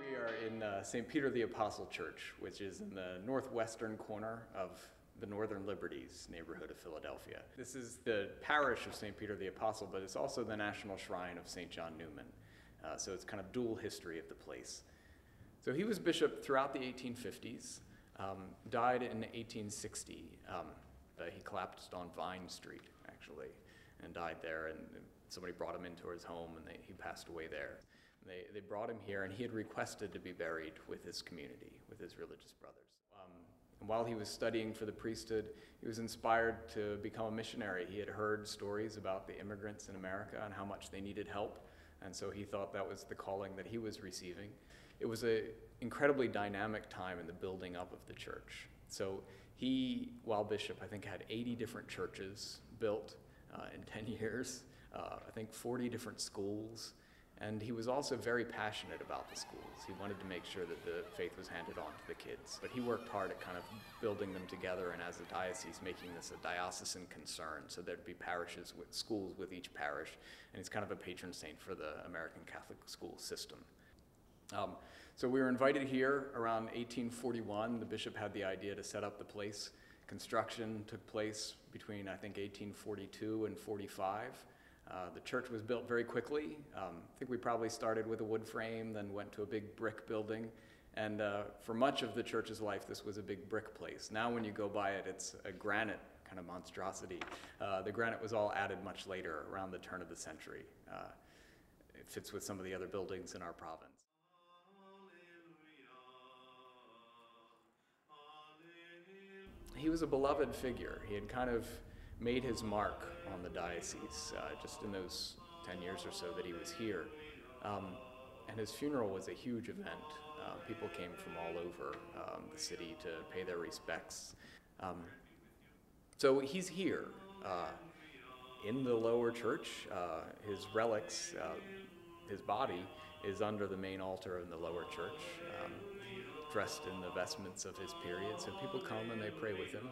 We are in St. Peter the Apostle Church, which is in the northwestern corner of the Northern Liberties neighborhood of Philadelphia. This is the parish of St. Peter the Apostle, but it's also the national shrine of St. John Neumann. So it's kind of dual history of the place. So he was bishop throughout the 1850s, died in 1860. He collapsed on Vine Street, actually, and died there, and somebody brought him into his home, and he passed away there. They brought him here, and he had requested to be buried with his community, with his religious brothers. And while he was studying for the priesthood, he was inspired to become a missionary. He had heard stories about the immigrants in America and how much they needed help, and so he thought that was the calling that he was receiving. It was an incredibly dynamic time in the building up of the church. So he, while bishop, I think had 80 different churches built in 10 years, I think 40 different schools. And he was also very passionate about the schools. He wanted to make sure that the faith was handed on to the kids. But he worked hard at kind of building them together, and as a diocese, making this a diocesan concern, so there'd be parishes with schools with each parish. And he's kind of a patron saint for the American Catholic school system. So we were invited here around 1841. The bishop had the idea to set up the place. Construction took place between, I think, 1842 and 45. The church was built very quickly. I think we probably started with a wood frame, then went to a big brick building. And for much of the church's life, this was a big brick place. Now when you go by it, it's a granite kind of monstrosity. The granite was all added much later, around the turn of the century. It fits with some of the other buildings in our province. He was a beloved figure. He had kind of made his mark on the diocese just in those 10 years or so that he was here. And his funeral was a huge event. People came from all over the city to pay their respects. So he's here in the lower church. His relics, his body is under the main altar in the lower church, dressed in the vestments of his period. So people come and they pray with him.